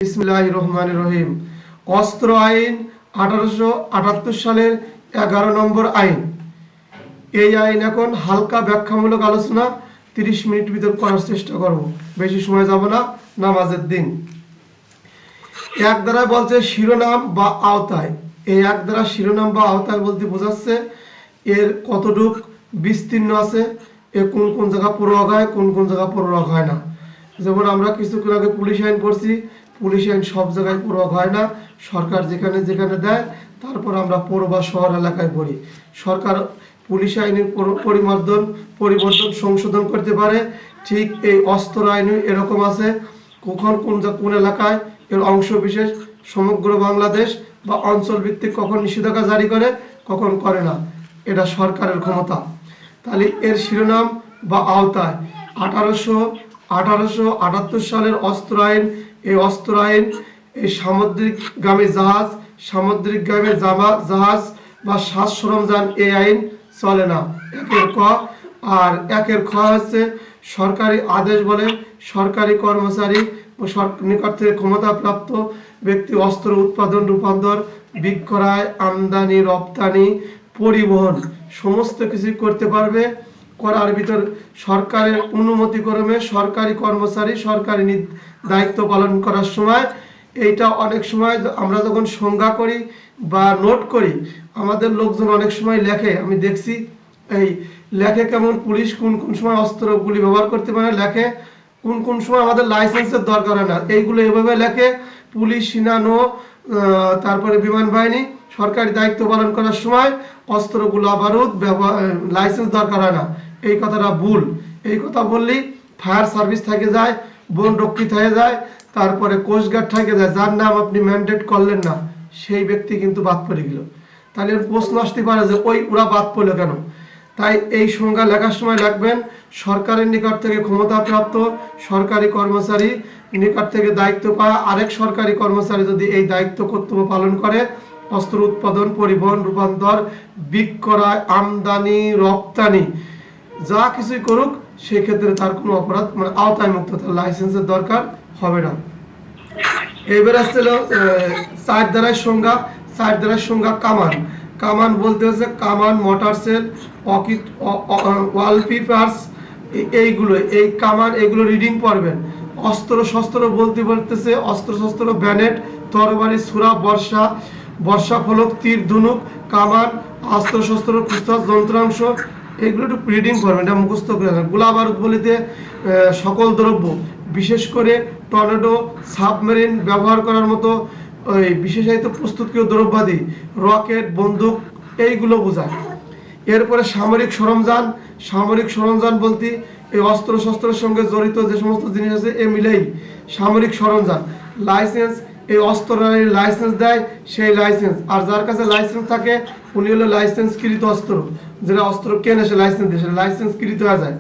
বিসমিল্লাহির রহমানির রহিম। অস্ত্র আইন 1878 সালের 11 নম্বর আইন। এই আইন এখন হালকা ব্যাখ্যামূলক আলোচনা 30 মিনিট ভিতর করার চেষ্টা করব, বেশি সময় যাব না, নামাজের দিন। এক দ্বারা বলছে শিরোনাম বা আওতায়। এই এক দ্বারা শিরোনাম বা আওতায় বলতে বোঝাচ্ছে এর কতটুক বিস্তীর্ণ আছে, এ কোন কোন জায়গা প্রয়োগ হয়, কোন কোন জায়গা প্রয়োগ হয় না। যেমন আমরা কিছুক্ষণ আগে পুলিশ আইন পড়ছি, পুলিশ আইন সব জায়গায় প্রয়োগ হয় না, সরকার যেখানে যেখানে দেয় তারপর আমরা পৌর বা শহর এলাকায় পড়ি। সরকার পুলিশ আইনের পরিবর্তন সংশোধন করতে পারে। ঠিক এই অস্ত্র আইনে এরকম আছে, কখন কোন এলাকায় এর অংশ বিশেষ সমগ্র বাংলাদেশ বা অঞ্চল ভিত্তিক কখন নিষেধাজ্ঞা জারি করে, কখন করে না, এটা সরকারের ক্ষমতা। তাহলে এর শিরোনাম বা আওতায় 1878 সালের অস্ত্র আইন। এই অস্ত্র আইন এই সামুদ্রিকগামী জাহাজ বা সাজ সরঞ্জাম এই আইন চলে না, একের ক। আর একের খ হচ্ছে সরকারি আদেশ বলে সরকারি কর্মচারী ও নিকট থেকে ক্ষমতাপ্রাপ্ত ব্যক্তি অস্ত্র উৎপাদন, রূপান্তর, বিক্রয়, আমদানি, রপ্তানি, পরিবহন সমস্ত কিছু করতে পারবে। করার ভিতর সরকারের অনুমতিক্রমে সরকারি কর্মচারী সরকারি দায়িত্ব পালন করার সময় এইটা অনেক সময় আমরা যখন সংজ্ঞা করি বা নোট করি, আমাদের লোকজন অনেক সময় লেখে, আমি দেখছি এই লেখে কেমন পুলিশ কোন কোন সময় অস্ত্রগুলি ব্যবহার করতে পারে, লেখে কোন কোন সময় আমাদের লাইসেন্সের দরকার হয় না, এইগুলো এভাবে লেখে পুলিশ, সেনা, নৌ, তারপরে বিমান বাহিনী সরকারি দায়িত্ব পালন করার সময় অস্ত্রগুলো বারুদ লাইসেন্স দরকার হয় না। এই কথাটা ভুল। এই কথা বললেই ফায়ার সার্ভিস থেকে যায়, বন রক্ষী থেকে যায়, তারপরে কোস্টগার্ড থেকে যায়, যার নাম আপনি ম্যান্ডেট করলেন না, সেই ব্যক্তি কিন্তু বাদ পড়ে গেল। তাহলে প্রশ্ন আসতে পারে যে ওরা বাদ পড়লো কেন। তাই এই সংজ্ঞা লেখার সময় লিখবেন সরকারের নিকট থেকে ক্ষমতাপ্রাপ্ত সরকারি কর্মচারী নিকট থেকে দায়িত্ব পাওয়া আরেক সরকারি কর্মচারী যদি এই দায়িত্ব কর্তব্য পালন করে, অস্ত্র উৎপাদন, পরিবহন, রূপান্তর, বিক্রয়, আমদানি, রপ্তানি যা কিছুই করুক, সেক্ষেত্রে তার কোনো অপরাধ আওতায় মুক্ত, তার লাইসেন্সের দরকার হবে না। এবার আসছিল 4 ধারার সংজ্ঞা। 4 ধারার সংজ্ঞা কামান। কামান বলতে হচ্ছে কামান, মোটর সেল, ওয়াল পিপার্স, এইগুলো এই কামান, এগুলো রিডিং পড়বেন। অস্ত্র শস্ত্র বলতেছে অস্ত্র শস্ত্র ব্যানেট, তরবারি, ছুরা, বর্ষা ফলক, তীর, ধনুক, কামান, অস্ত্র শস্ত্র, কুস্তার যন্ত্রাংশ, এগুলো একটু রিডিং করবেন, এটা মুখস্থ করে রাখবেন। গোলা বারুদ বলিতে সকল দ্রব্য, বিশেষ করে টর্নেডো, সাবমেরিন ব্যবহার করার মতো ওই বিশেষায়িত প্রস্তুতকৃত দ্রব্যাদি, রকেট, বন্দুক, এইগুলো বোঝায়। এরপরে সামরিক সরঞ্জাম। সামরিক সরঞ্জাম বলতে এই অস্ত্র শস্ত্রের সঙ্গে জড়িত যে সমস্ত জিনিস আছে এ মিলেই সামরিক সরঞ্জাম। লাইসেন্স, এই অস্ত্রের লাইসেন্স দেয় সেই লাইসেন্স, আর যার কাছে লাইসেন্স থাকে উনি হলো লাইসেন্সকৃত অস্ত্র, যেটা অস্ত্র কেনে সে লাইসেন্স দিয়ে সেটা লাইসেন্সকৃত হয়ে যায়।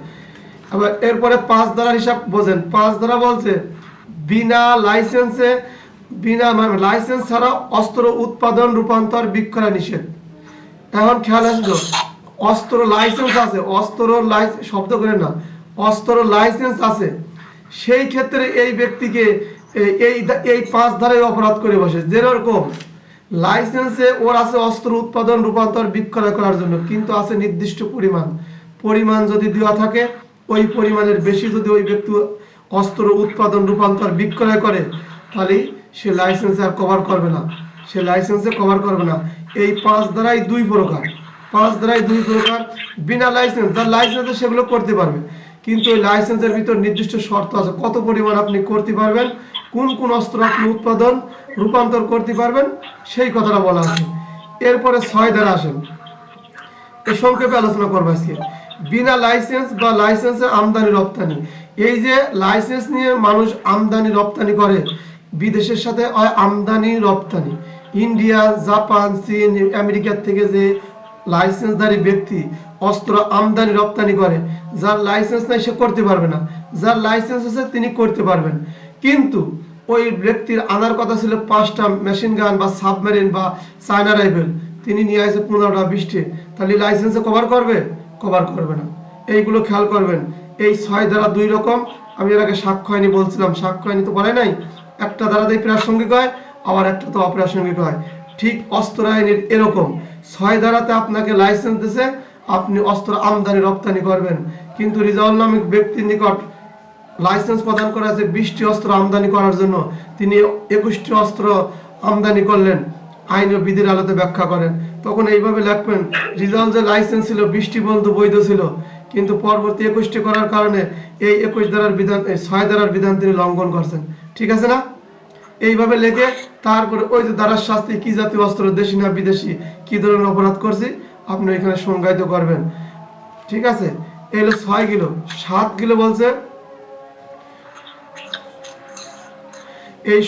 আবার এরপরে 5 ধারার হিসাব বোঝেন। 5 ধারা বলছে বিনা লাইসেন্সে, লাইসেন্স ছাড়া অস্ত্র উৎপাদন, রূপান্তর, বিক্রয় নিষেধ। এখন খেয়াল আসলো, অস্ত্র লাইসেন্স আছে, শব্দ করে না, অস্ত্র লাইসেন্স আছে, সেই ক্ষেত্রে এই ব্যক্তিকে এই 5 ধারায় অপরাধ করে বসে। যেরকম লাইসেন্সে ওর আছে অস্ত্র উৎপাদন, রূপান্তর, বিক্রয় করার জন্য, কিন্তু আছে নির্দিষ্ট পরিমাণ যদি দেওয়া থাকে, ওই পরিমাণের বেশি যদি ওই ব্যক্তি অস্ত্র উৎপাদন, রূপান্তর, বিক্রয় করে, তাহলে সে লাইসেন্সে আর কভার করবে না, সে লাইসেন্সে কভার করবে না। এই 5 ধারায় 2 প্রকার। 5 ধারায় 2 প্রকার। বিনা লাইসেন্স, যার লাইসেন্সে সেগুলো করতে পারবে, কিন্তু ওই লাইসেন্সের ভিতর নির্দিষ্ট শর্ত আছে, কত পরিমাণ আপনি করতে পারবেন, কোন কোন অস্ত্র আপনি উৎপাদন, রূপান্তর করতে পারবেন, সেই কথাটা বলা আছে। এরপরে 6 ধারা আসেন, এই সংক্ষেপে আলোচনা করবো আজকে। বিনা লাইসেন্স বা লাইসেন্সের আমদানি রপ্তানি। এই যে লাইসেন্স নিয়ে মানুষ আমদানি রপ্তানি করে, বিদেশের সাথে আমদানি রপ্তানি, ইন্ডিয়া, জাপান, চীন, আমেরিকার থেকে যে লাইসেন্সধারী ব্যক্তি অস্ত্র আমদানি রপ্তানি করে, যার লাইসেন্স নাই সে করতে পারবে না, যার লাইসেন্স আছে তিনি করতে পারবেন। কিন্তু ওই ব্যক্তির আনার কথা ছিল 5টা মেশিন গান বা সাবমেরিন বা চায়না রাইফেল, তিনি নিয়ে আসে 15টা 20টে, তাহলে লাইসেন্সে কভার করবে? কভার করবে না। এইগুলো খেয়াল করবেন। এই 6 ধারা 2 রকম। আমি এর আগে সাক্ষ্য আইনি বলছিলাম, সাক্ষ্য আইনি তো বলে নাই, একটা ধারাতেই প্রাসঙ্গিক হয়, আবার একটা তো অপ্রাসঙ্গিক হয়। ঠিক অস্ত্র আইনের এরকম 6 ধারাতে আপনাকে লাইসেন্স দিছে, আপনি অস্ত্র আমদানি রপ্তানি করবেন, কিন্তু রিজাউল নামক ব্যক্তির নিকট লাইসেন্স প্রদান করা আছে 20টি অস্ত্র আমদানি করার জন্য, তিনি 21টি অস্ত্র আমদানি করলেন। আইন ও বিধির আলোতে ব্যাখ্যা করেন। তখন এইভাবে লিখবেন, রিজাউল যে লাইসেন্স ছিল 20টি পর্যন্ত বৈধ ছিল, কিন্তু পরবর্তী 21টি করার কারণে এই 21 ধারার বিধান, এই 6 ধারার বিধান তিনি লঙ্ঘন করছেন। ঠিক আছে না? এইভাবে লেখে তারপরে ওই যে ধারার শাস্তি কি জাতীয় অস্ত্র, দেশি না বিদেশি, কি ধরনের অপরাধ করছি আপনি এখানে সংজ্ঞায়িত করবেন। ঠিক আছে? এই হলো 6 কিলো। 7 কিলো বলছে এই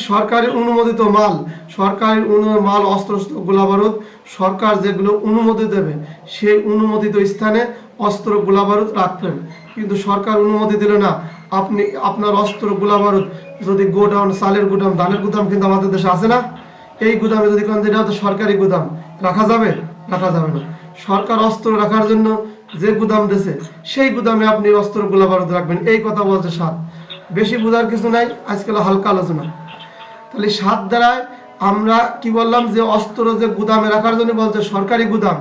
সরকারি অনুমোদিত মাল, সরকারি মাল, অস্ত্র, গোলাবারুদ সরকার যেগুলো অনুমতি দেবে সেই অনুমোদিত স্থানে অস্ত্র গোলাবারুদ রাখবেন। কিন্তু সরকার অনুমতি দিল না, আপনি আপনার অস্ত্র গোলাবারুদ যদি গোডাউন, চালের গুদাম, ধানের গুদাম কিন্তু আমাদের দেশে আছে না, এই গুদামে যদি কোন যেটা হতো সরকারি গুদাম, রাখা যাবে? রাখা যাবে না। সরকার অস্ত্র রাখার জন্য যে গুদাম দিয়েছে সেই গুদামে আপনি অস্ত্র গোলাবারুদ রাখবেন, এই কথা বলছে 7। বেশি বোঝার কিছু নাই, আজকাল হালকা আলোচনা। তাহলে 7 দ্বারায় আমরা কি বললাম, যে অস্ত্র যে গুদামে রাখার জন্য বলছে সরকারি গুদাম,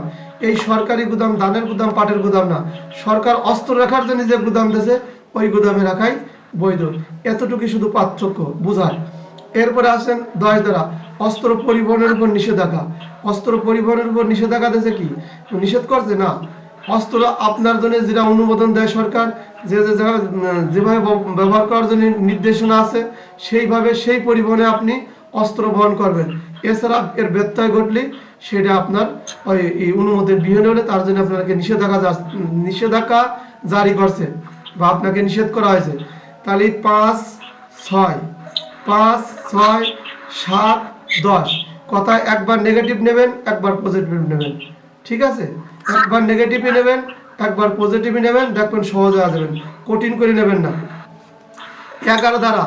এই সরকারি গুদাম ধানের গুদাম, পাটের গুদাম না, সরকার অস্ত্র রাখার জন্য যে গুদাম দিয়েছে ওই গুদামে রাখাই বৈধ। এতটুকু শুধু পার্থক্য বুঝায়। এরপরে আসেন 10 দ্বারা, অস্ত্র পরিবহনের উপর নিষেধাজ্ঞা। অস্ত্র পরিবহনের উপর নিষেধাজ্ঞা দিয়েছে কি? নিষেধ করছে না, অস্ত্র আপনার জন্য যেটা অনুমোদন দেয় সরকার, যে যে জায়গায় যেভাবে ব্যবহার করার জন্য নির্দেশনা আছে সেইভাবে সেই পরিবহনে আপনি অস্ত্র বহন করবেন। এছাড়া এর ব্যত্যয় ঘটলে সেটা আপনার ওই অনুমোদন বিহীন হলে তার জন্য আপনাকে নিষেধাজ্ঞা জারি করছে বা আপনাকে নিষেধ করা হয়েছে। তাহলে 5, 6, 5, 6, 7, 10 কথায় একবার নেগেটিভ নেবেন, একবার পজিটিভ নেবেন। ঠিক আছে? একবার নেগেটিভই নেবেন, একবার পজিটিভই নেবেন, দেখবেন সহজ হয়ে যাবেন, কঠিন করে নেবেন না। 11 ধারা,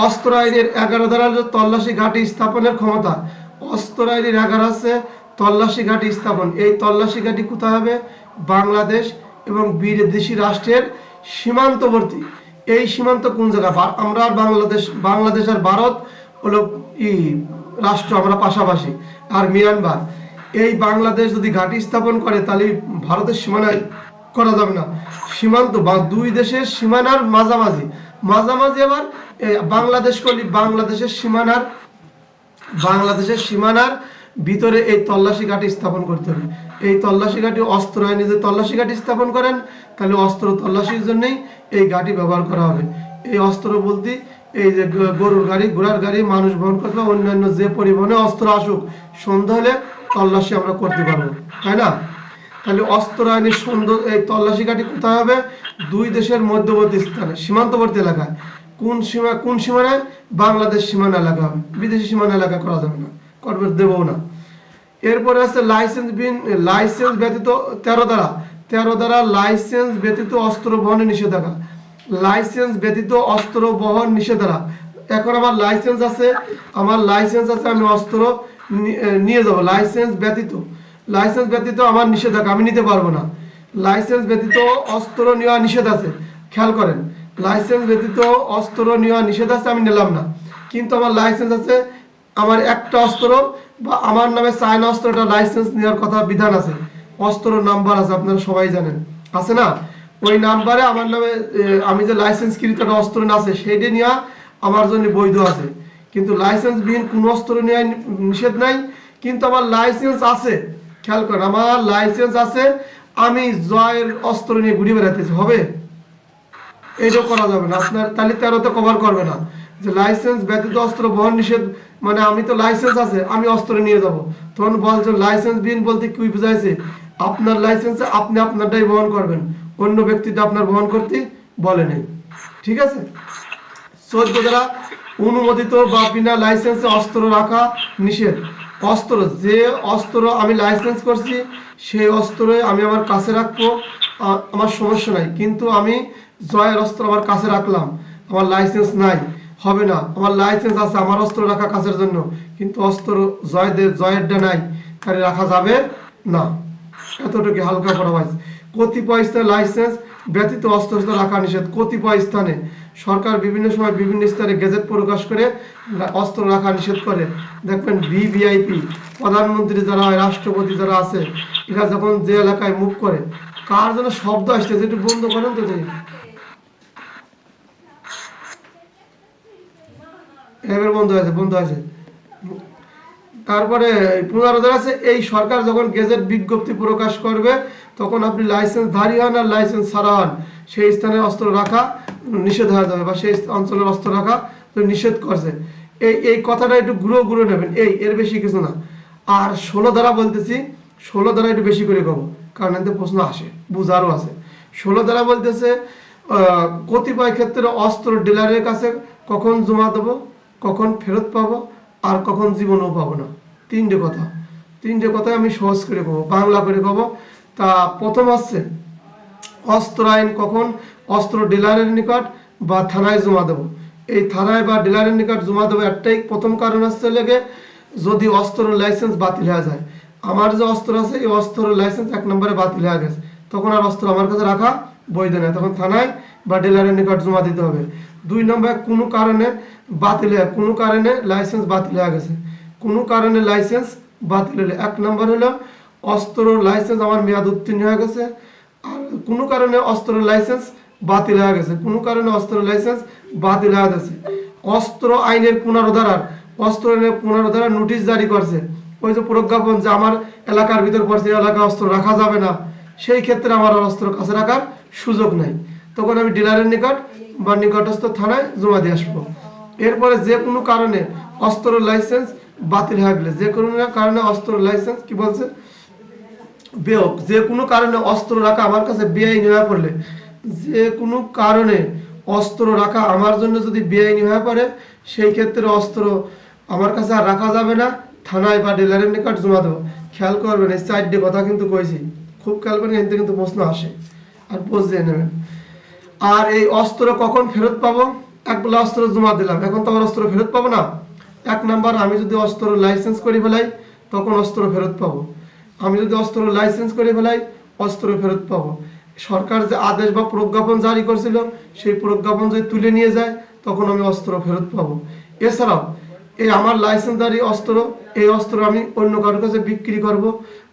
অস্ত্র আইনের 11 ধারা তল্লাশি ঘাঁটি স্থাপনের ক্ষমতা। অস্ত্র আইনের 11 আছে তল্লাশি ঘাঁটি স্থাপন। এই তল্লাশি ঘাঁটি কোথায় হবে? বাংলাদেশ এবং বিদেশি রাষ্ট্রের সীমান্তবর্তী। এই সীমান্ত কোন জায়গা? আমরা আর বাংলাদেশ আর ভারত হলো রাষ্ট্র, আমরা পাশাপাশি। আর মিয়ানমার, এই বাংলাদেশ যদি ঘাঁটি স্থাপন করে তাহলে ভারতের সীমানায় করা যাবে না। সীমান্ত বা দুই দেশের সীমানার মাঝামাঝি, আবার বাংলাদেশ করলে বাংলাদেশের সীমানার ভিতরে এই তল্লাশি ঘাঁটি স্থাপন করতে হবে। এই তল্লাশি ঘাঁটি অস্ত্র আইনে যে তল্লাশি ঘাঁটি স্থাপন করেন, তাহলে অস্ত্র তল্লাশির জন্যই এই ঘাঁটি ব্যবহার করা হবে। এই অস্ত্র বলতে এই যে গরুর গাড়ি, ঘোড়ার গাড়ি, মানুষ বহন করবে, অন্যান্য যে পরিবহনে অস্ত্র আসুক, সন্ধ্যা হলে তল্লাশি আমরা করতে পারবো, তাই না? তাহলে অস্ত্র আইনের এই তল্লাশি ঘাঁটি কোথায় হবে? দুই দেশের মধ্যবর্তী স্থানে, সীমান্তবর্তী এলাকায়। কোন সীমানায়? বাংলাদেশ সীমানা এলাকা হবে, বিদেশি সীমানা এলাকা করা যাবে না, করবে দেবও না। এরপরে আছে লাইসেন্স ব্যতীত 13 দ্বারা লাইসেন্স ব্যতীত অস্ত্র বহনে নিষেধাজ্ঞা। লাইসেন্স ব্যতীত অস্ত্র বহন নিষেধাজ্ঞা। এখন আমার লাইসেন্স আছে, আমি অস্ত্র নিয়ে যাব, লাইসেন্স ব্যতীত আমার নিষেধাজ্ঞা, আমি নিতে পারবো না। লাইসেন্স ব্যতীত অস্ত্র নেওয়া নিষেধ আছে, খেয়াল করেন, লাইসেন্স ব্যতীত অস্ত্র নেওয়া নিষেধ আছে, আমি নিলাম না, কিন্তু আমার লাইসেন্স আছে, আমার একটা অস্ত্র বা আমার নামে চায়না অস্ত্রটা লাইসেন্স নেওয়ার কথা বিধান আছে, অস্ত্র নাম্বার আছে, আপনারা সবাই জানেন, আছে না? ওই নাম্বারে আমার নামে আমি যে লাইসেন্স কৃত অস্ত্র আছে সেইটা নেওয়া আমার জন্য বৈধ আছে। কিন্তু লাইসেন্স বিহীন কোন অস্ত্র নেওয়া নিষেধ নাই, কিন্তু আমার লাইসেন্স আছে, খেয়াল করেন, আমার লাইসেন্স আছে, আমি জয়ের অস্ত্র নিয়ে ঘুরে বেড়াতেছি, হবে? এইটাও করা যাবে না আপনার, তাহলে 13তে কভার করবে না যে লাইসেন্স ব্যতীত অস্ত্র বহন নিষেধ। মানে আমি তো লাইসেন্স আছে, আমি অস্ত্র নিয়ে যাব, তখন বলছেন লাইসেন্স বিহীন বলতে কি বুঝাইছে? আপনার লাইসেন্সে আপনি আপনারটাই বহন করবেন, অন্য ব্যক্তিটা আপনার বহন করতে বলে নেই। ঠিক আছে? 14 দ্বারা অনুমোদিত বা বিনা লাইসেন্সে অস্ত্র রাখা নিষেধ। যে অস্ত্র আমি লাইসেন্স করছি সেই অস্ত্র আমি আমার কাছে রাখবো, আমার সমস্যা নাই, কিন্তু আমি জয়ের অস্ত্র আমার কাছে রাখলাম, আমার লাইসেন্স নাই, হবে না। আমার লাইসেন্স আছে আমার অস্ত্র রাখা কাছের জন্য, কিন্তু অস্ত্র জয়েরটা নাই, তাহলে রাখা যাবে না। এতটুকু হালকা করা হয়েছে। কতিপয় লাইসেন্স ব্যতীত অস্ত্র রাখা নিষেধ। কতিপয় স্থানে সরকার বিভিন্ন সময় বিভিন্ন স্থানে গেজেট প্রকাশ করে অস্ত্র রাখা নিষেধ করে। দেখবেন ভিভিআইপি প্রধানমন্ত্রী যারা হয়, রাষ্ট্রপতি যারা আছে, এরা যখন যে এলাকায় মুভ করে, কার যেন শব্দ আসতেছে, একটু বন্ধ করেন তো দেখি। এবার বন্ধ হয়েছে। তারপরে 15 আছে, এই সরকার যখন গেজেট বিজ্ঞপ্তি প্রকাশ করবে তখন আপনি লাইসেন্স ধারী হন আর লাইসেন্স ছাড়া হন, সেই স্থানে অস্ত্র রাখা নিষেধ হয়ে যাবে, বা সেই অঞ্চলের অস্ত্র রাখা নিষেধ করছে। এই কথাটা একটু ঘুরে নেবেন, এর বেশি কিছু না। আর 16 ধারা বলতেছি, 16 ধারা একটু বেশি করে কব, কারণ এতে প্রশ্ন আসে, বুঝারও আছে। 16 ধারা বলতেছে কতিপয় ক্ষেত্রে অস্ত্র ডিলারের কাছে কখন জমা দেবো, কখন ফেরত পাবো, আর কখন জীবনও পাবো না। তিনটে কথা আমি সহজ করে কব, বাংলা করে কব। তা প্রথম হচ্ছে অস্ত্র আইন কখন অস্ত্র ডিলারের নিকট বা থানায় জমা দেবো। এই থানায় বা ডিলারের নিকট জমা দেবো একটাই প্রথম কারণ হচ্ছে লেগে, যদি অস্ত্র লাইসেন্স বাতিল হয়ে যায়। আমার যে অস্ত্র আছে এই অস্ত্র লাইসেন্স 1 নম্বরে বাতিল হয়ে গেছে, তখন আর অস্ত্র আমার কাছে রাখা বৈধ নয়, তখন থানায় বা ডিলারের নিকট জমা দিতে হবে। 2 নম্বরে কোনো কারণে লাইসেন্স বাতিল হয়ে গেছে, কোনো কারণে লাইসেন্স বাতিল হলে 1 নম্বর হলো অস্ত্র লাইসেন্স আমার মেয়াদ উত্তীর্ণ হয়ে গেছে, আর কোনো কারণে অস্ত্র লাইসেন্স বাতিল হয়ে গেছে, অস্ত্র আইনের 15 ধারার নোটিশ জারি করছে, ওই যে প্রজ্ঞাপন যে আমার এলাকার ভিতর পড়ছে, এলাকা অস্ত্র রাখা যাবে না, সেই ক্ষেত্রে আমার অস্ত্র কাছে রাখার সুযোগ নাই, তখন আমি ডিলারের নিকট বা নিকটস্থ থানায় জমা দিয়ে আসবো। এরপরে যে কোনো কারণে অস্ত্র লাইসেন্স বাতিল হয়ে গেলে, যে কোনো কারণে অস্ত্র লাইসেন্স কি বলছে, যে কোনো কারণে অস্ত্র রাখা আমার কাছে বেআইনি হয়ে পড়লে, যে কোনো কারণে অস্ত্র রাখা আমার জন্য যদি বেআইনি হয়ে পড়ে, সেই ক্ষেত্রে অস্ত্র আমার কাছে আর রাখা যাবে না, থানায় বা ডিলারের নিকট জমা দেবো। খেয়াল করবেন, এই 4টে কথা কিন্তু কইছি, খুব খেয়াল করবেন, এতে কিন্তু প্রশ্ন আসে, আর বুঝে নেবেন। আর এই অস্ত্র কখন ফেরত পাবো, একবেলা অস্ত্র জমা দিলাম, এখন তো আমার অস্ত্র ফেরত পাবো না। 1 নাম্বার, আমি যদি অস্ত্র লাইসেন্স করে ফেলাই তখন অস্ত্র ফেরত পাবো, আমি যদি অস্ত্র লাইসেন্স করে ফেলাই অস্ত্র ফেরত পাবো। সরকার যে আদেশ বা প্রজ্ঞাপন জারি করছিল, সেই প্রজ্ঞাপন যদি তুলে নিয়ে যায় তখন আমি অস্ত্র ফেরত পাবো। এছাড়াও এই আমার লাইসেন্সধারী অস্ত্র, এই অস্ত্র আমি অন্য কারোর কাছে বিক্রি করব,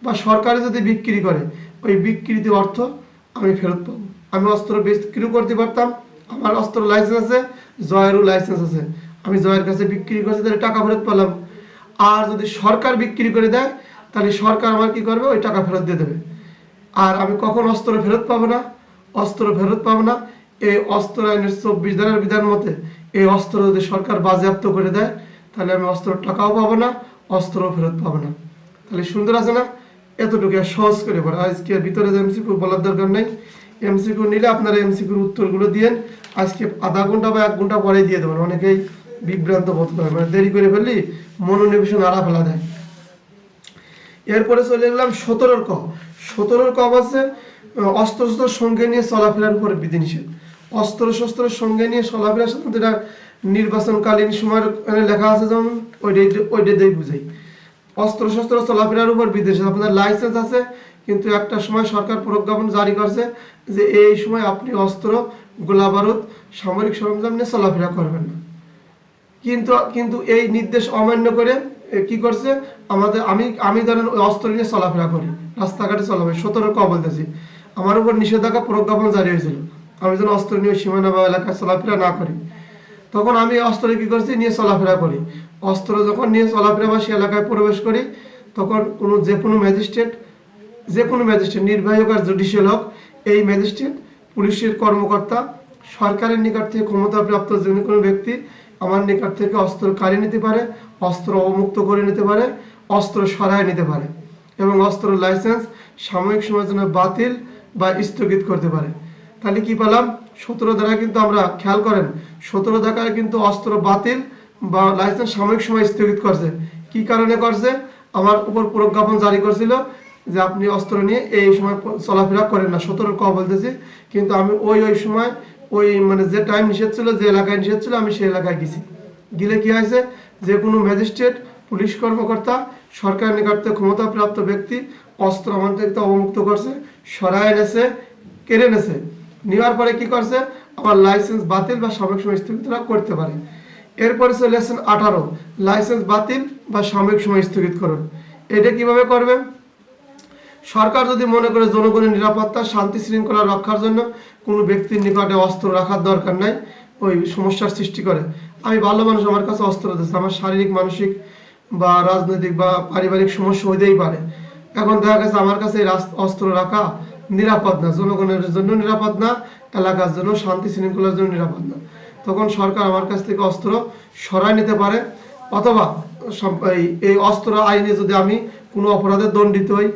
বা সরকারে যদি বিক্রি করে ওই বিক্রিত অর্থ আমি ফেরত পাবো। আমি অস্ত্র বিক্রি করতে পারতাম, আমার অস্ত্র লাইসেন্স আছে, জয়েরও লাইসেন্স আছে, আমি জয়ের কাছে বিক্রি করছি, তাহলে টাকা ফেরত পেলাম। আর যদি সরকার বিক্রি করে দেয় তাহলে সরকার আমার কি করবে, ওই টাকা ফেরত দিয়ে দেবে। আর আমি কখন অস্ত্র ফেরত পাবো না, এই অস্ত্র আইনের 24 ধারার বিধান মতে এই অস্ত্র যদি সরকার বাজেয়াপ্ত করে দেয় তাহলে আমি অস্ত্র টাকাও পাবো না, অস্ত্রও ফেরত পাবো না। তাহলে সুন্দর আছে না? এতটুকু সহজ করে পড়া। আজকে ভিতরে এমসিকিউ বলার দরকার নেই, এমসিকিউ নিলে আপনারা এমসিকিউর উত্তরগুলো দিয়েন, আজকে আধা ঘন্টা বা 1 ঘন্টা পরে দিয়ে দেবেন। অনেকেই বিভ্রান্ত বোধ করে, মানে দেরি করে ফেললি মনোনিবেশন আড়া ফেলা দেয়। এরপরে চলে গেলাম 17 ক। 17 ক আছে অস্ত্র শস্ত্র সঙ্গে নিয়ে চলাফেরার উপর বিধিনিষেধ। অস্ত্র শস্ত্রের সঙ্গে নিয়ে চলাফেরার সাথে যেটা নির্বাচনকালীন সময়ের লেখা আছে, যেমন ওইটাই বুঝাই। অস্ত্র শস্ত্র চলাফেরার উপর বিধিনিষেধ। আপনার লাইসেন্স আছে, কিন্তু একটা সময় সরকার প্রজ্ঞাপন জারি করছে যে এই সময় আপনি অস্ত্র, গোলা বারুদ, সামরিক সরঞ্জাম নিয়ে চলাফেরা করবেন না। কিন্তু এই নির্দেশ অমান্য করে কি করছে, আমি ধরেন ওই অস্ত্র নিয়ে চলাফেরা করি, রাস্তাঘাটে চলাফেরা, 17 ক বলতেছি, আমার উপর নিষেধাজ্ঞা প্রজ্ঞাপন জারি হয়েছিল, আমি যেন অস্ত্র নিয়ে সীমানা বা এলাকায় চলাফেরা না করি। তখন আমি অস্ত্র কি করছি, নিয়ে চলাফেরা করি। অস্ত্র যখন নিয়ে চলাফেরা বা সে এলাকায় প্রবেশ করি, তখন যে কোনো ম্যাজিস্ট্রেট, নির্বাহী হোক আর জুডিশিয়াল হোক, এই ম্যাজিস্ট্রেট, পুলিশের কর্মকর্তা, সরকারের নিকট থেকে ক্ষমতাপ্রাপ্ত যে কোনো ব্যক্তি আমার নিকট থেকে অস্ত্র কাড়িয়ে নিতে পারে, অস্ত্র অবমুক্ত করে নিতে পারে, অস্ত্র সরায় নিতে পারে, এবং অস্ত্র লাইসেন্স সাময়িক সময়ের জন্য বাতিল বা স্থগিত করতে পারে। তাহলে কি পেলাম, 17 ধারা কিন্তু আমরা খেয়াল করেন, 17 ধারায় কিন্তু অস্ত্র বাতিল বা লাইসেন্স সাময়িক সময় স্থগিত করছে। কি কারণে করছে, আমার উপর প্রজ্ঞাপন জারি করছিল যে আপনি অস্ত্র নিয়ে এই সময় চলাফেরা করেন না, 17 ক বলতেছি। কিন্তু আমি ওই সময় মানে যে টাইম নিষেধ ছিল, যে এলাকায় নিষেধ ছিল, আমি সেই এলাকায় গেলে কি হয়েছে, যে কোনো ম্যাজিস্ট্রেট, পুলিশ কর্মকর্তা, সরকারের নিকট থেকে ক্ষমতাপ্রাপ্ত ব্যক্তি অস্ত্র আমার থেকে অবমুক্ত করছে, সরায় এনেছে, কেড়ে নেছে। নেওয়ার পরে কি করছে, আবার লাইসেন্স বাতিল বা সাময়িক সময় স্থগিত করতে পারে। এরপরে লেসন 18, লাইসেন্স বাতিল বা সাময়িক সময় স্থগিত করুন। এটা কিভাবে করবে? সরকার যদি মনে করে জনগণের নিরাপত্তা শান্তি শৃঙ্খলা রক্ষার জন্য কোনো ব্যক্তির নিকটে অস্ত্র রাখার দরকার নাই, ওই সমস্যার সৃষ্টি করে, আমি ভালো মানুষ, আমার কাছে অস্ত্র দিচ্ছে, আমার শারীরিক মানসিক বা রাজনৈতিক বা পারিবারিক সমস্যা হইতেই পারে, এখন দেখা গেছে আমার কাছে এই অস্ত্র রাখা নিরাপদ না, জনগণের জন্য নিরাপদ না, এলাকার জন্য শান্তি শৃঙ্খলার জন্য নিরাপদ না, তখন সরকার আমার কাছ থেকে অস্ত্র সরাই নিতে পারে। অথবা এই অস্ত্র আইনে যদি আমি কোনো অপরাধে দণ্ডিত হই,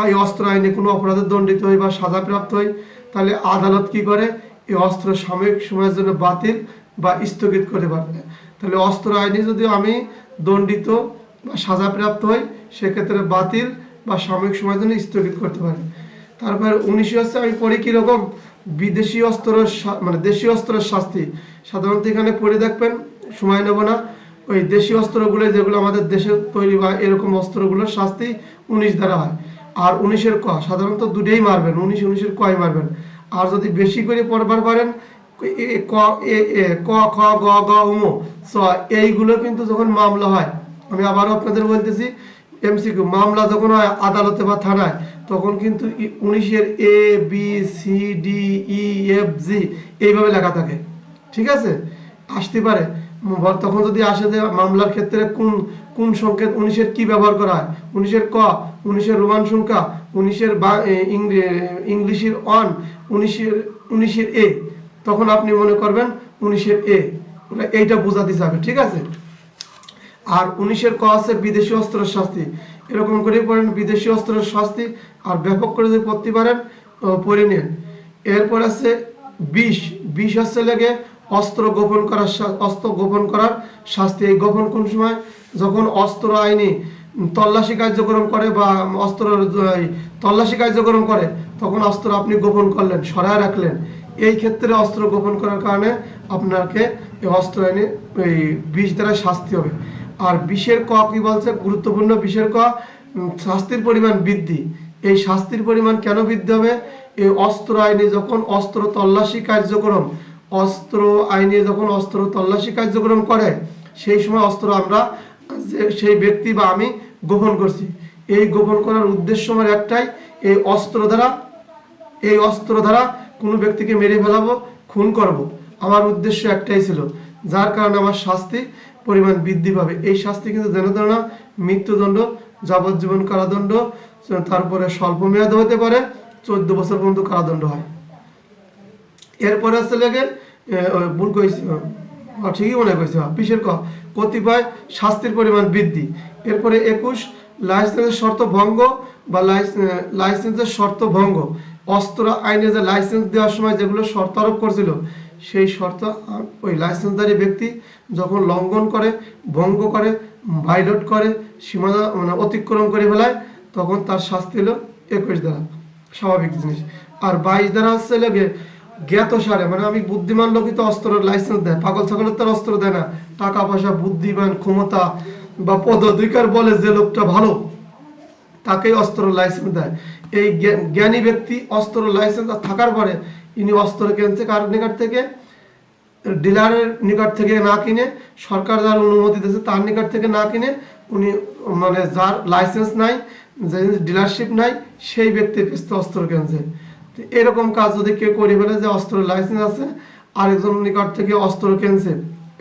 এই অস্ত্র আইনে কোনো অপরাধে দণ্ডিত হই বা সাজাপ্রাপ্ত হই, তাহলে আদালত কি করে, এই অস্ত্র সাময়িক সময়ের জন্য বাতিল বা স্থগিত করতে পারবে। তাহলে অস্ত্র আইনে যদি আমি দণ্ডিত বা সাজাপ্রাপ্ত হই, সেক্ষেত্রে বাতিল বা সাময়িক সময়ের জন্য স্থগিত করতে পারে। তারপর 19 হচ্ছে, আমি পড়ি কিরকম বিদেশি অস্ত্র মানে দেশীয় অস্ত্রের শাস্তি। সাধারণত এখানে পড়ে দেখবেন, সময় নেব না, ওই দেশি অস্ত্রগুলো যেগুলো আমাদের দেশে তৈরি বা এরকম অস্ত্রগুলোর শাস্তি 19 দ্বারা হয়। আর 19-এর ক সাধারণত দুটোই মারবেন, 19-19-এর কই মারবেন। আর যদি বেশি করে পড়বার পারেন ক ক খ গ গ উম স, এইগুলো কিন্তু যখন মামলা হয়, আমি আবারও আপনাদের বলতেছি, এমসিকিউ মামলা যখন হয় আদালতে বা থানায়, তখন কিন্তু 19-এর A B C D E F G এইভাবে লেখা থাকে, ঠিক আছে, আসতে পারে। তখন যদি আসে যে মামলার ক্ষেত্রে কোন কোন সংকেত 19-এর কি ব্যবহার করা হয়, 19-এর ক, 19-এর রোমান সংখ্যা, 19-এর ইংলিশের অন, 19-এর এ, তখন আপনি মনে করবেন 19-এর এ, এইটা বোঝাতে যাবে, ঠিক আছে। আর 19-এর ক আছে বিদেশি অস্ত্রের শাস্তি, এরকম করে পড়েন বিদেশি অস্ত্রের শাস্তি, আর ব্যাপক করে যদি পড়তে পারেন পড়ে নিন। এরপর আছে 20 হচ্ছে লেগে অস্ত্র গোপন করার শাস্তি। এই গোপন কোন সময়, যখন অস্ত্র আইনি তল্লাশি কার্যক্রম করে বা অস্ত্র তল্লাশি কার্যক্রম করে, তখন অস্ত্র আপনি গোপন করলেন, সরায় রাখলেন, এই ক্ষেত্রে অস্ত্র গোপন করার কারণে আপনাকে এই অস্ত্র আইনে এই 20 দ্বারা শাস্তি হবে। আর 20-এর ক কি বলছে, গুরুত্বপূর্ণ 20-এর ক, শাস্তির পরিমাণ বৃদ্ধি। এই শাস্তির পরিমাণ কেন বৃদ্ধি হবে, এই অস্ত্র আইনে যখন অস্ত্র তল্লাশি কার্যক্রম করে, সেই সময় অস্ত্র আমরা সেই ব্যক্তি বা আমি গোপন করছি, এই গোপন করার উদ্দেশ্য আমার একটাই, এই অস্ত্র দ্বারা কোনো ব্যক্তিকে মেরে ফেলাবো, খুন করব, আমার উদ্দেশ্য একটাই ছিল, যার কারণে আমার শাস্তি পরিমাণ বৃদ্ধি পাবে। এই শাস্তি কিন্তু যেন তেন না, মৃত্যুদণ্ড, যাবজ্জীবন কারাদণ্ড, তারপরে স্বল্প মেয়াদে হতে পারে, 14 বছর পর্যন্ত কারাদণ্ড হয়। এরপরে আছে লেগে ভুল কইছি, ঠিকই মনে কইছি, 20-এর ক, কতিপয় শাস্তির পরিমাণ বৃদ্ধি। এরপরে 21, লাইসেন্সের শর্ত ভঙ্গ বা লাইসেন্সের শর্ত ভঙ্গ। অস্ত্র আইনে যে লাইসেন্স দেওয়ার সময় যেগুলো শর্ত আরোপ করছিল, সেই শর্ত ওই লাইসেন্সধারী ব্যক্তি যখন লঙ্ঘন করে, ভঙ্গ করে, ভাইলেট করে, সীমানা মানে অতিক্রম করে ফেলায়, তখন তার শাস্তি হলো 21 দ্বারা, স্বাভাবিক জিনিস। আর 22 দ্বারা হচ্ছে লেগে জ্ঞাত সারে, মানে আমি বুদ্ধিমান লোকই তো অস্ত্রের লাইসেন্স দেয়, পাগল ছাগলের তো অস্ত্র দেয় না, টাকা পয়সা, বুদ্ধিমান, ক্ষমতা বা পদাধিকার বলে যে লোকটা ভালো, তাকেই অস্ত্র লাইসেন্স দেয়। এই জ্ঞানী ব্যক্তি অস্ত্র লাইসেন্স থাকার পরে ইনি অস্ত্র কিনছে কার নিকট থেকে, ডিলারের নিকট থেকে না কিনে, সরকার যার অনুমতি দিয়েছে তার নিকট থেকে না কিনে, উনি মানে যার লাইসেন্স নাই, যে ডিলারশিপ নাই, সেই ব্যক্তির কাছ থেকে অস্ত্র কিনছে। এরকম কাজ যদি কেউ করে ফেলে যে অস্ত্র লাইসেন্স আছে, আরেকজন নিকট থেকে অস্ত্র কিনছে,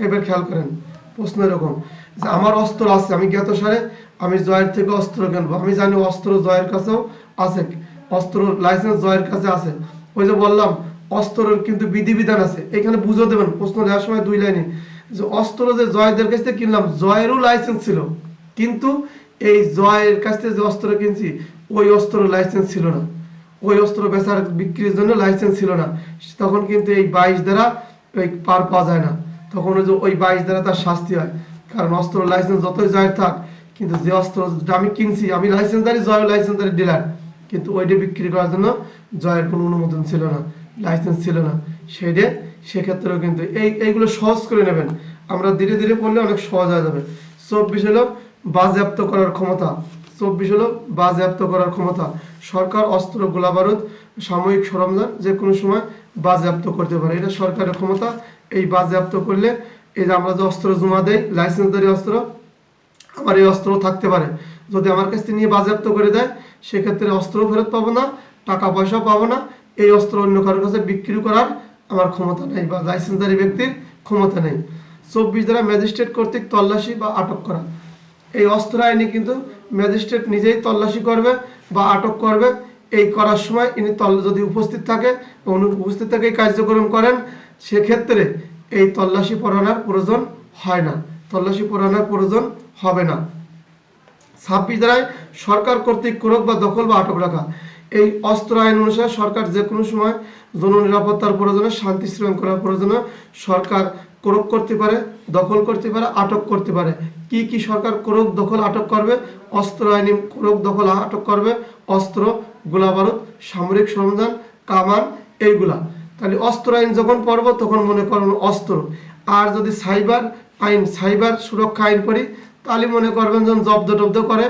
এবার খেয়াল করেন, প্রশ্ন এরকম যে আমার অস্ত্র আছে, আমি জ্ঞাত সারে আমি জয়ের থেকে অস্ত্র কিনবো, আমি জানি অস্ত্র জয়ের কাছেও আছে, অস্ত্র লাইসেন্স জয়ের কাছে আছে, ওই যে বললাম অস্ত্রের কিন্তু বিধিবিধান আছে, এখানে বুঝে দেবেন প্রশ্ন দেওয়ার সময় 2 লাইনে, যে অস্ত্র যে জয়দের কাছ থেকে কিনলাম, জয়েরও লাইসেন্স ছিল, কিন্তু এই জয়ের কাছ থেকে যে অস্ত্র কিনছি, ওই অস্ত্র লাইসেন্স ছিল না, ওই অস্ত্র বেচার বিক্রির জন্য লাইসেন্স ছিল না, তখন কিন্তু এই 22 দ্বারা ওই পার পাওয়া যায় না, তখন ওই 22 দ্বারা তার শাস্তি হয়। কারণ অস্ত্র লাইসেন্স যতই জয়ের থাক, কিন্তু যে অস্ত্র আমি কিনছি, আমি লাইসেন্সদারি, জয় লাইসেন্সদারি ডিলার, কিন্তু ওইটা বিক্রি করার জন্য জয়ের কোনো অনুমোদন ছিল না, লাইসেন্স ছিল না, সেক্ষেত্রেও কিন্তু এইগুলো সহজ করে নেবেন, আমরা ধীরে ধীরে পড়লে অনেক সহজ হয়ে যাবে। 24 হলো বাজেয়াপ্ত করার ক্ষমতা। 24 হলো বাজেয়াপ্ত করার ক্ষমতা। সরকার অস্ত্র, গোলাবারুদ সাময়িক সরঞ্জাম যে কোনো সময় বাজেয়াপ্ত করতে পারে। এটা সরকারের ক্ষমতা। এই বাজেয়াপ্ত করলে এই যে আমরা যে অস্ত্র জমা দেই, লাইসেন্সধারী অস্ত্র, আমার এই অস্ত্র থাকতে পারে, যদি আমার কাছ থেকে নিয়ে বাজেয়াপ্ত করে দেয় সেক্ষেত্রে অস্ত্র ফেরত পাবো না, টাকা পয়সা পাবো না, এই অস্ত্র অন্য কারোর কাছে বিক্রি করার আমার ক্ষমতা নেই বা লাইসেন্সধারী ব্যক্তির ক্ষমতা নেই। 24 ধারা ম্যাজিস্ট্রেট কর্তৃক তল্লাশি বা আটক করা। এই অস্ত্র আইনে কিন্তু ম্যাজিস্ট্রেট নিজেই তল্লাশি করবে বা আটক করবে। এই করার সময় ইনি যদি উপস্থিত থাকে বা উনি উপস্থিত থেকে কার্যক্রম করেন, সেক্ষেত্রে এই তল্লাশি পরোয়ানার প্রয়োজন হয় না, তল্লাশি পরোয়ানার প্রয়োজন হবে না। 26 ধারায় সরকার কর্তৃক ক্রোধ বা দখল বা আটক রাখা। এই অস্ত্র আইন অনুসারে সরকার যে কোনো সময় জননিরাপত্তার প্রয়োজনে, শান্তি শৃঙ্খলার প্রয়োজনে সরকার ক্রোধ করতে পারে, দখল করতে পারে, আটক করতে পারে। কি কি সরকার ক্রোধ দখল আটক করবে? অস্ত্র আইনে ক্রোধ দখল আটক করবে অস্ত্র, গোলাবারুদ, সামরিক সরঞ্জাম, কামান, এইগুলা। তাহলে অস্ত্র আইন যখন পড়বো তখন মনে করুন অস্ত্র। আর যদি সাইবার আইন, সাইবার সুরক্ষা আইন পড়ি, তাহলে মনে করবেন যখন জব্দ টব্দ করে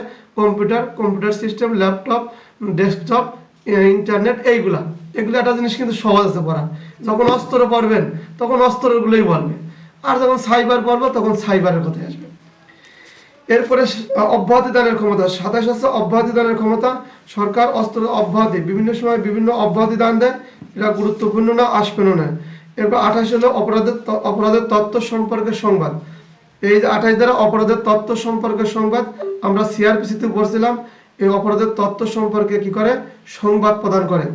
computer system, laptop, desktop, internet, এগুলো একটা জিনিস কিন্তু সহজ আছে পড়া। যখন অস্ত্র পড়বেন তখন অস্ত্রগুলোই বলবে, আর যখন সাইবার পড়বো তখন সাইবারের কথা আসবে। এরপরে অব্যাহতি দানের ক্ষমতা। 27 আছে অব্যাহতি দানের ক্ষমতা। সরকার অস্ত্র অব্যাহতি বিভিন্ন সময় বিভিন্ন অব্যাহতি দান দেয়, এটা গুরুত্বপূর্ণ না, আসবেনও না। এরপর 28 হলো অপরাধের তথ্য সম্পর্কে সংবাদ। এই যে 28 দ্বারা অপরাধের তথ্য সম্পর্কে সংবাদ, আমরা সিআরপিসিতে পড়ছিলাম। এই অপরাধের তথ্য সম্পর্কে কি করে? সংবাদ প্রদান করে।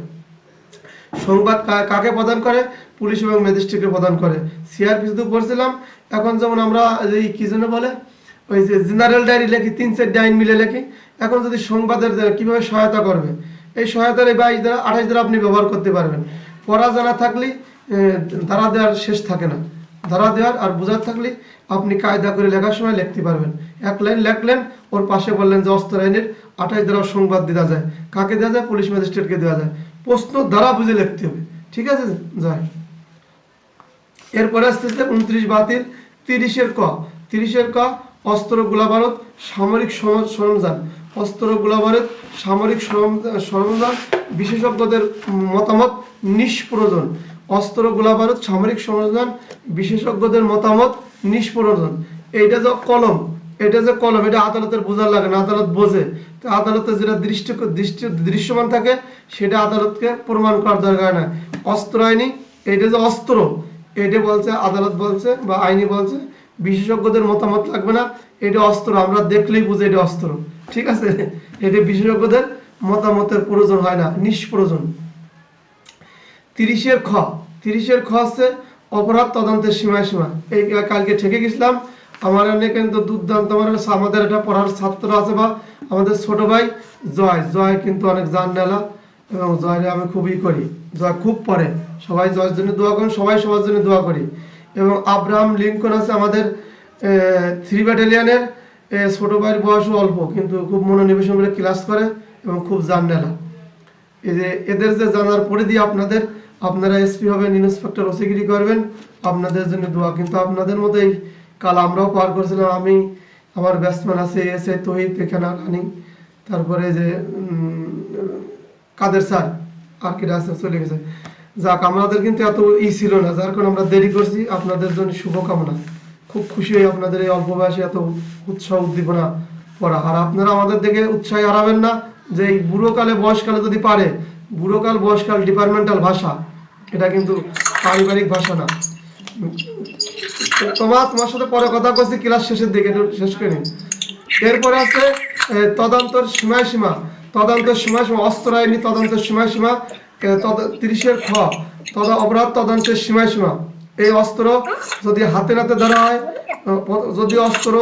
সংবাদ কাকে প্রদান করে? পুলিশ এবং ম্যাজিস্ট্রেটকে প্রদান করে। সিআরপিসিতে পড়ছিলাম। এখন যেমন আমরা এই কি যেন বলে, ওই যে জেনারেল ডায়েরি লেখি, 3-4 আইন মিলে লেখি। এখন যদি সংবাদের কিভাবে সহায়তা করবে, এই সহায়তার এই 22 দ্বারা 28 দ্বারা আপনি ব্যবহার করতে পারবেন। পড়া জানা থাকলে ধারা দেওয়ার শেষ থাকে না, ধারা দেওয়ার আর বোঝার থাকলে আপনি কায়দা করে লেখার সময় লিখতে পারবেন। এক লাইন লেখলেন, ওর পাশে বললেন যে অস্ত্র আইনের 28 দ্বারা সংবাদ দেওয়া যায়। কাকে দেওয়া যায়? পুলিশ ম্যাজিস্ট্রেটকে দেওয়া যায়। প্রশ্ন দ্বারা বুঝে লিখতে হবে, ঠিক আছে? যায়। এরপরে আসতেছে 29 বাতিল। 30-এর ক অস্ত্র, গোলাবারুদ, সামরিক সরঞ্জাম। অস্ত্র, গোলাবারুদ, সামরিক সরঞ্জাম বিশেষজ্ঞদের মতামত নিষ্প্রয়োজন। অস্ত্র, গোলাবারুদ, সামরিক সরঞ্জাম বিশেষজ্ঞদের মতামত নিষ্প্রয়োজন। এইটা যে কলম, এটা আদালতের বোঝার লাগে না, আদালত বোঝে। তো আদালতে যেটা দৃশ্যমান থাকে সেটা আদালতকে প্রমাণ করার দরকার নাই। অস্ত্র আইনি, এটা যে অস্ত্র, এটা বলছে আদালত বলছে বা আইনি বলছে, বিশেষজ্ঞদের মতামত লাগবে না, এটা অস্ত্র, আমরা দেখলেই বুঝে এটা অস্ত্র, ঠিক আছে? এটা বিশেষজ্ঞদের মতামতের প্রয়োজন হয় না, নিষ্প্রয়োজন। 30-এর খ হচ্ছে অপরাধ তদন্তের সীমা। এই কালকে ঠেকে গেছিলাম। আমার এখানে কিন্তু দুর্দান্ত, আমাদের একটা পড়ার ছাত্র আছে বা আমাদের ছোট ভাই জয় কিন্তু অনেক জাননেলা, এবং জয় আমি খুবই করি, জয় খুব পড়ে। সবাই জয়ের জন্য দোয়া করেন, সবাই সবার জন্য দোয়া করি। এবং আব্রাহাম লিঙ্কন আছে আমাদের 3 ব্যাটালিয়নের, ছোট ভাইয়ের বয়সও অল্প, কিন্তু খুব মনোনিবেশন করে ক্লাস করে এবং খুব জাননেলা। এই যে এদের যে জানার পরে দিয়ে আপনারা এসপি হবেন, ইন্সপেক্টর, ওসিগিরি করবেন, আপনাদের জন্য দোয়া। কিন্তু আপনাদের মতোই কাল আমরাও পার করছিলাম। আমি, আমার ব্যাটসম্যান আছে এসে তহিদ, এখানে রানি, তারপরে যে কাদের স্যার, আর কি আছে, চলে গেছে। যাক, আমাদের কিন্তু এত ছিল না, যার কারণে আমরা দেরি করছি। আপনাদের জন্য শুভকামনা। খুব খুশি হই আপনাদের এই অল্প বয়সে এত উৎসাহ উদ্দীপনা পড়া। আর আপনারা আমাদের দেখে উৎসাহ হারাবেন না, যে এই বুড়োকালে বয়সকালে যদি পারে, বুড়োকাল বয়সকাল ডিপার্টমেন্টাল ভাষা, এটা কিন্তু পারিবারিক ভাষা না। তোমার সাথে পরে কথা বলছি ক্লাস শেষের দিকে, একটু শেষ করে নিন। এরপরে আছে তদন্তের সময়সীমা। অস্ত্র আইনি তদন্তের সময়সীমা। 30-এর খ অপরাধ তদন্তের সময়সীমা। এই অস্ত্র যদি হাতে নাতে ধরা হয়, যদি অস্ত্র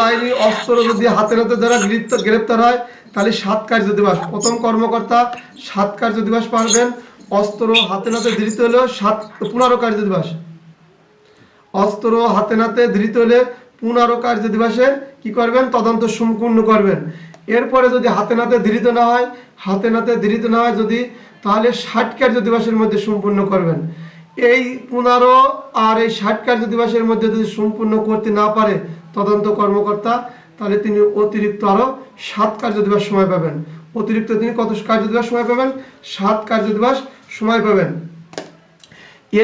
আইনি অস্ত্র যদি হাতে নাতে ধরা গ্রেপ্তার হয়, তাহলে 7 কার্যদিবস। প্রথম কর্মকর্তা 7 কার্যদিবস পাবেন। অস্ত্র হাতে নাতে ধৃত হলে 15 কার্যদিবস। অস্ত্র হাতে নাতে ধৃত হলে 15 কার্যদিবসে কি করবেন? তদন্ত সম্পূর্ণ করবেন। এরপরে যদি হাতে নাতে ধৃত না হয়, যদি, তাহলে 60 কার্যদিবসের মধ্যে সম্পূর্ণ করবেন। এই 15 আর এই 60 কার্যদিবসের মধ্যে যদি সম্পূর্ণ করতে না পারে তদন্ত কর্মকর্তা, তাহলে তিনি অতিরিক্ত আরো 7 কার্যদিবস সময় পাবেন। অতিরিক্ত তিনি কত কার্য দিবস সময় পাবেন? 7 কার্য দিবস সময় পাবেন।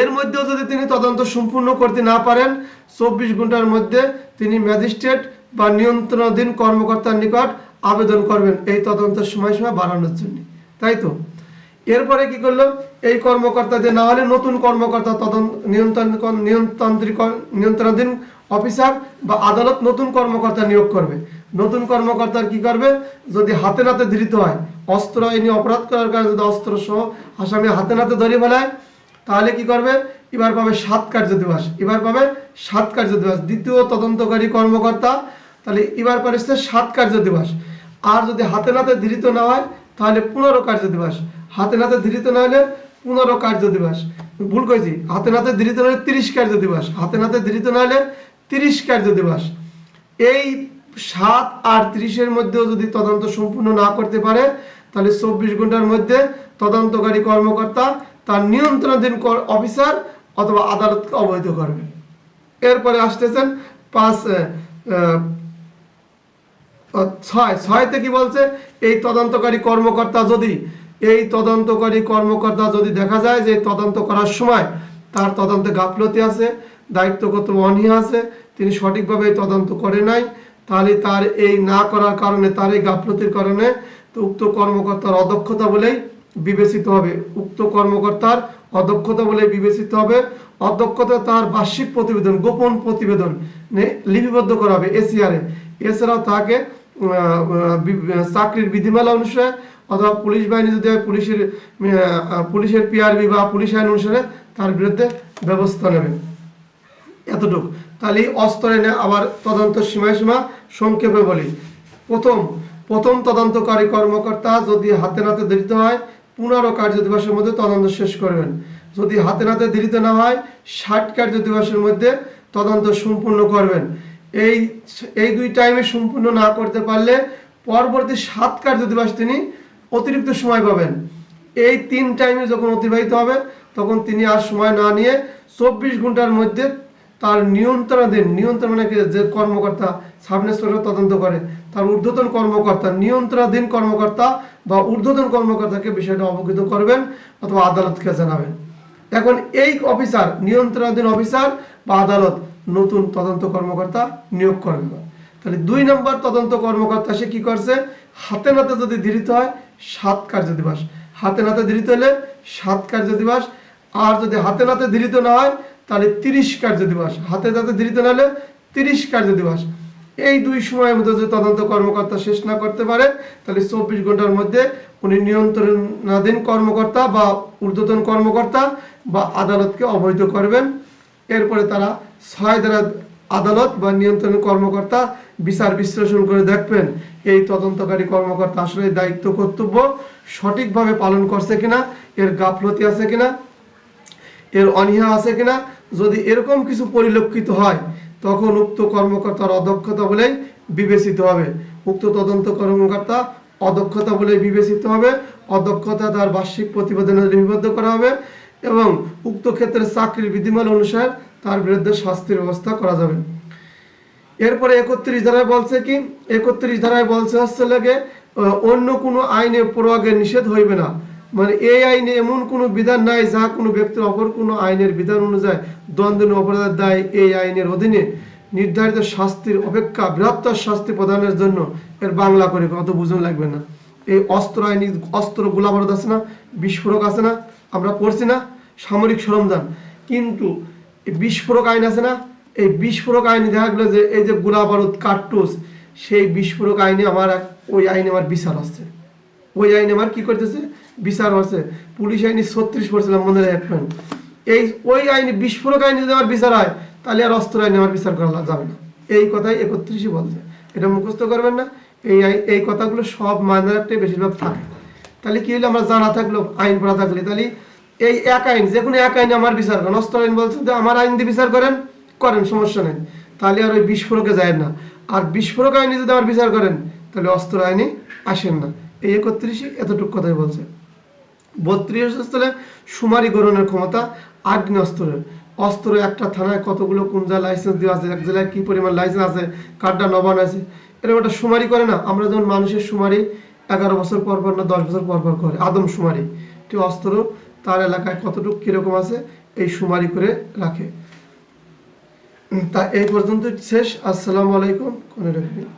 এর মধ্যেও যদি তিনি তদন্ত সম্পূর্ণ করতে না পারেন 24 ঘন্টার মধ্যে তিনি ম্যাজিস্ট্রেট বা নিয়ন্ত্রণাধীন কর্মকর্তার নিকট আবেদন করবেন এই তদন্তের সময়সীমা বাড়ানোর জন্য, তাই তো। এরপরে কি করলো, এই কর্মকর্তা যে না হলে নতুন কর্মকর্তা তদন্ত নিয়ন্ত্রণাধীন অফিসার বা আদালত নতুন কর্মকর্তা নিয়োগ করবে। নতুন কর্মকর্তার কি করবে, যদি হাতে নাতে ধৃত হয়, অস্ত্র আইনি অপরাধ করার কারণে যদি অস্ত্র সহ আসামি হাতে নাতে ধরে ফেলায়, তাহলে কি করবে, এবার পাবে 7 কার্য দিবস, এবার পাবে 7 কার্য দিবস। দ্বিতীয় তদন্তকারী কর্মকর্তা তাহলে এবার পাবে 7 কার্য দিবস। আর যদি হাতে নাতে ধৃত না হয় তাহলে 15 কার্য দিবস। হাতে নাতে ধৃত না হলে 15 কার্য দিবস, ভুল করেছি, হাতে নাতে ধৃত না হলে 30 কার্য দিবস, হাতে নাতে ধৃত না হলে 30 কার্য দিবস। এই 7 আর 30 এর মধ্যেও যদি তদন্ত সম্পূর্ণ না করতে পারে তাহলে 24 ঘন্টার মধ্যে তদন্তকারী কর্মকর্তা তার নিয়ন্ত্রণাধীন অফিসার অথবা আদালতকে অবহিত করবে। এরপরে আসতেছেন 6 কি বলছে, এই তদন্তকারী কর্মকর্তা যদি দেখা যায় যে তদন্ত করার সময় তার তদন্তে গাফলতি আছে, দায়িত্বগত অনীহা আছে, তিনি সঠিকভাবে তদন্ত করে নাই, তাহলে তার এই না করার কারণে, তার এই গাফলতির কারণে উক্ত কর্মকর্তার অদক্ষতা বলেই বিবেচিত হবে। উক্ত কর্মকর্তার অদক্ষতা বলে বিবেচিত হবে। অদক্ষতা তার বার্ষিক প্রতিবেদন, গোপন প্রতিবেদন লিপিবদ্ধ করা হবে এসিআরে। এছাড়াও তাকে চাকরির বিধিমালা অনুসারে অথবা পুলিশ বাহিনী যদি হয় পুলিশের পিআরবি বা পুলিশ আইন অনুসারে তার বিরুদ্ধে ব্যবস্থা নেবে। এতটুকু। তাহলে অস্ত্র এনে আবার তদন্ত সীমা সংক্ষেপে বলি। প্রথম তদন্তকারী কর্মকর্তা যদি হাতে নাতে ধৃত হয় 15 কার্য দিবসের মধ্যে তদন্ত শেষ করবেন। যদি হাতে নাতে ধৃত না হয় 60 কার্য দিবসের মধ্যে তদন্ত সম্পূর্ণ করবেন। এই দুই টাইমে সম্পূর্ণ না করতে পারলে পরবর্তী 7 কার্য দিবস তিনি অতিরিক্ত সময় পাবেন। এই 3 টাইমে যখন অতিবাহিত হবে তখন তিনি আর সময় না নিয়ে 24 ঘন্টার মধ্যে তার নিয়ন্ত্রণ মানে যে কর্মকর্তা সাব ইন্সপেক্টর তদন্ত করে, তার ঊর্ধ্বতন কর্মকর্তা, নিয়ন্ত্রণাধীন কর্মকর্তা বা ঊর্ধ্বতন কর্মকর্তাকে বিষয়টা অবগত করবেন অথবা আদালতকে জানাবেন। এখন এই অফিসার, নিয়ন্ত্রণাধীন অফিসার বা আদালত নতুন তদন্ত কর্মকর্তা নিয়োগ করবে। তাহলে 2 নম্বর তদন্ত কর্মকর্তা সে কি করছে, হাতে নাতে যদি ধৃত হয় 7 কার্য দিবস, হাতে নাতে ধৃত হলে 7 কার্য দিবস। আর যদি হাতে নাতে ধৃত না হয় তাহলে 30 কার্য দিবস, হাতে নাতে ধৃত না হলে 30 কার্য দিবস। এই 2 সময়ের মধ্যে যদি তদন্ত কর্মকর্তা শেষ না করতে পারে তাহলে 24 ঘন্টার মধ্যে উনি নিয়ন্ত্রণাধীন কর্মকর্তা বা ঊর্ধ্বতন কর্মকর্তা বা আদালতকে অবহিত করবেন। এরপরে তারা 6 দ্বারা আদালত বা নিয়ন্ত্রণ কর্মকর্তা বিচার বিশ্লেষণ করে দেখবেন এই তদন্তকারী কর্মকর্তা আসলে দায়িত্ব কর্তব্য সঠিকভাবে পালন করছে কিনা, এর গাফলতি আছে কিনা, এর অনীহা আছে কিনা। যদি এরকম কিছু পরিলক্ষিত হয় তখন উক্ত কর্মকর্তার অদক্ষতা বলে বিবেচিত হবে। উক্ত তদন্ত কর্মকর্তা অদক্ষতা বলে বিবেচিত হবে। অদক্ষতা তার বার্ষিক প্রতিবেদনে লিপিবদ্ধ করা হবে এবং উক্ত ক্ষেত্রে চাকরির বিধিমালা অনুসারে তার বিরুদ্ধে শাস্তির ব্যবস্থা করা যাবে। এরপরে 31 ধারায় বলছে কি, 31 ধারায় বলছে হচ্ছে লাগে অন্য কোনো আইনে প্রয়োগের নিষেধ হইবে না। মানে এই আইনে এমন কোনো বিধান নাই যা কোনো ব্যক্তির অপর কোনো আইনের বিধান অনুযায়ী দ্বন্দ্ব অপরাধের দায় এই আইনের অধীনে নির্ধারিত শাস্তির অপেক্ষা বৃহত্তর শাস্তি প্রদানের জন্য। এর বাংলা করে কত বুঝন লাগবে না। এই অস্ত্র আইনি, অস্ত্র গোলাবারুদ আছে না, বিস্ফোরক আছে না, আমরা পড়ছি না সামরিক সরঞ্জাম, কিন্তু এই বিস্ফোরক আইন আছে না, এই বিস্ফোরক আইনে দেখা গেলো যে এই যে গোলাবারুদ কার্তুজ, সেই বিস্ফোরক আইনে আমার ওই আইনে আমার বিচার হচ্ছে, ওই আইনে আমার কি করতেছে বিচার হচ্ছে। পুলিশ আইনে 36 পড়ছিলাম মনে রাখবেন। এই ওই আইনে বিস্ফোরক আইনে যদি আমার বিচার হয় তাহলে আর অস্ত্র আইনে আমার বিচার করা যাবে না। এই কথাই 31 বলছে, এটা মুখস্থ করবেন না। এই কথাগুলো সব মাইনে রাখতে বেশিরভাগ থাকে। তাহলে কি হলো, আমরা জানা থাকলো, আইন পড়া থাকলে, তাহলে এই এক আইন, যে কোনো এক আইনে আমার বিচার করেন। অস্ত্র আইন বলছে যে আমার আইন দিয়ে বিচার করেন, সমস্যা নেই, তাহলে আর ওই বিস্ফোরকে যায় না। আর বিস্ফোরক আইনে যদি আমার বিচার করেন তাহলে অস্ত্র আইনে আসেন না। এই 31 এতটুকু কথাই বলছে। 32 হচ্ছে সুমারি গ্রহণের ক্ষমতা আগ্নেয়াস্ত্রের। অস্ত্র একটা থানায় কতগুলো কোন জায়গায় লাইসেন্স দেওয়া আছে, এক জেলায় কি পরিমাণ লাইসেন্স আছে, কার্ডটা নবান আছে, এরকম একটা সুমারি করে না। আমরা যেমন মানুষের সুমারি 11 বছর পর পর না 10 বছর পর পর করে আদমশুমারি, একটি অস্ত্র তার এলাকায় কতটুকু কিরকম আছে এই শুমারি করে রাখে। তা এই পর্যন্ত শেষ। আসসালামু আলাইকুম। কোনে রাখবেন।